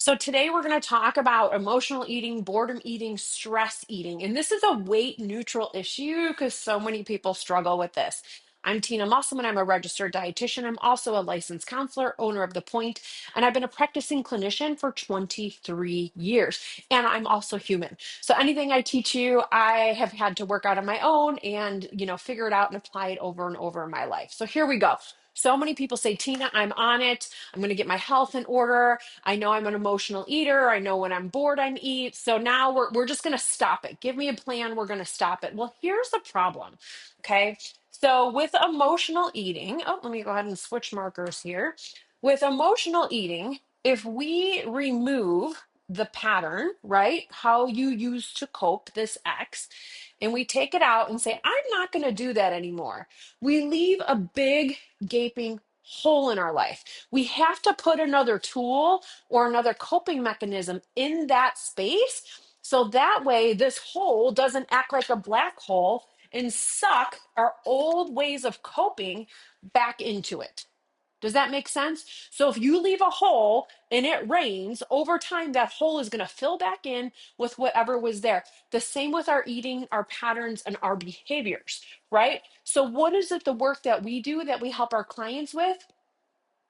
So today we're going to talk about emotional eating, boredom eating, stress eating. And this is a weight neutral issue because so many people struggle with this. I'm Tina Musselman. I'm a registered dietitian. I'm also a licensed counselor, owner of The Point, and I've been a practicing clinician for 23 years. And I'm also human. So anything I teach you, I have had to work out on my own and, figure it out and apply it over and over in my life. So here we go. So many people say, Tina, I'm on it. I'm going to get my health in order. I know I'm an emotional eater. I know when I'm bored, I eat. So now we're just going to stop it. Give me a plan. We're going to stop it. Well, here's the problem. Okay. So with emotional eating, let me go ahead and switch markers here. With emotional eating, if we remove the pattern, right? How you used to cope, this X, and we take it out and say, I'm not going to do that anymore. We leave a big gaping hole in our life. We have to put another tool or another coping mechanism in that space. So that way, this hole doesn't act like a black hole and suck our old ways of coping back into it. Does that make sense? So if you leave a hole and it rains, over time, that hole is going to fill back in with whatever was there. The same with our eating, our patterns, and our behaviors, right? So what is it the work that we do that we help our clients with?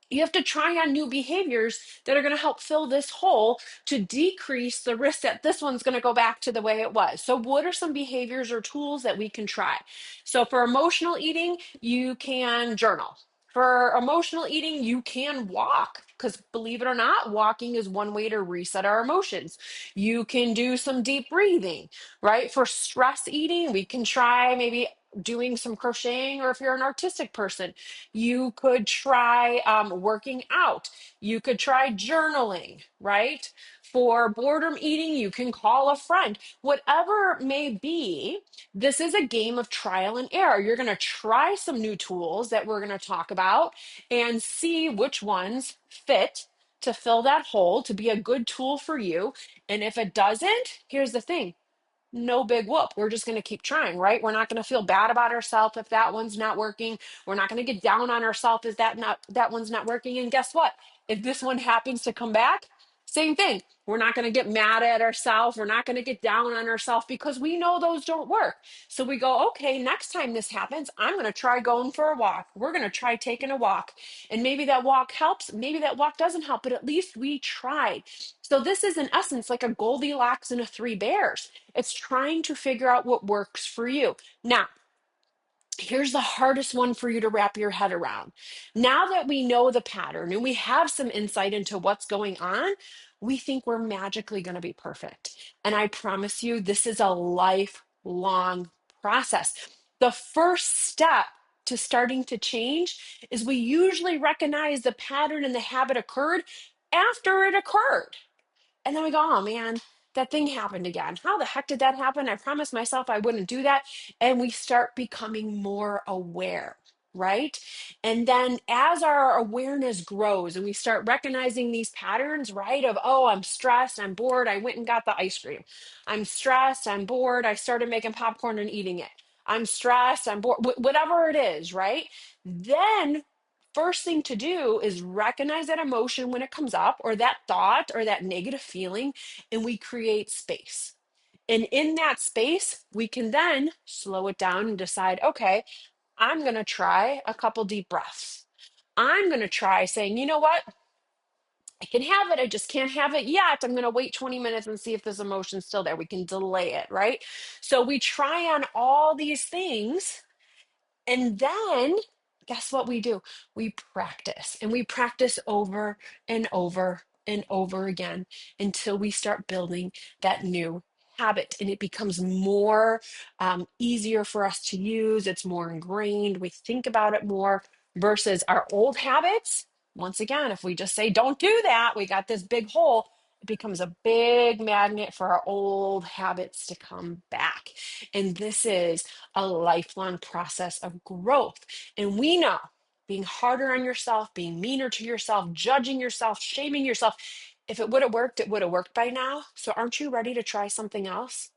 You have to try on new behaviors that are going to help fill this hole to decrease the risk that this one's going to go back to the way it was. So, what are some behaviors or tools that we can try? So, for emotional eating, you can journal. For emotional eating, you can walk. Because believe it or not, walking is one way to reset our emotions. You can do some deep breathing, right? For stress eating, we can try maybe doing some crocheting, or if you're an artistic person, you could try working out. You could try journaling, right? For boredom eating, you can call a friend. Whatever it may be, this is a game of trial and error. You're going to try some new tools that we're going to talk about and see which ones fit to fill that hole, to be a good tool for you. And if it doesn't, here's the thing, no big whoop. We're just going to keep trying, right? We're not going to feel bad about ourselves if that one's not working. We're not going to get down on ourselves if that one's not working. And guess what? If this one happens to come back, same thing. We're not going to get mad at ourselves. We're not going to get down on ourselves because we know those don't work. So we go, okay, next time this happens, I'm going to try going for a walk. We're going to try taking a walk. And maybe that walk helps. Maybe that walk doesn't help, but at least we tried. So this is in essence like a Goldilocks and a three bears. It's trying to figure out what works for you. Now, here's the hardest one for you to wrap your head around. Now that we know the pattern and we have some insight into what's going on, we think we're magically going to be perfect. And I promise you, this is a lifelong process. The first step to starting to change is we usually recognize the pattern and the habit occurred after it occurred. And then we go, oh man, that thing happened again. How the heck did that happen? I promised myself I wouldn't do that. And we start becoming more aware, right? And then as our awareness grows and we start recognizing these patterns, right? Of, oh, I'm stressed, I'm bored, I went and got the ice cream. I'm stressed, I'm bored, I started making popcorn and eating it. I'm stressed, I'm bored, whatever it is, right? Then first thing to do is recognize that emotion when it comes up, or that thought, or that negative feeling, and we create space. And in that space, we can then slow it down and decide, okay, I'm going to try a couple deep breaths. I'm going to try saying, you know what? I can have it. I just can't have it yet. I'm going to wait 20 minutes and see if this emotion's still there. We can delay it, right? So we try on all these things, and then guess what we do? We practice, and we practice over and over and over again until we start building that new habit, and it becomes more easier for us to use. It's more ingrained. We think about it more versus our old habits. Once again, if we just say, don't do that, we got this big hole. It becomes a big magnet for our old habits to come back. And this is a lifelong process of growth. And we know being harder on yourself, being meaner to yourself, judging yourself, shaming yourself, if it would have worked, it would have worked by now. So aren't you ready to try something else?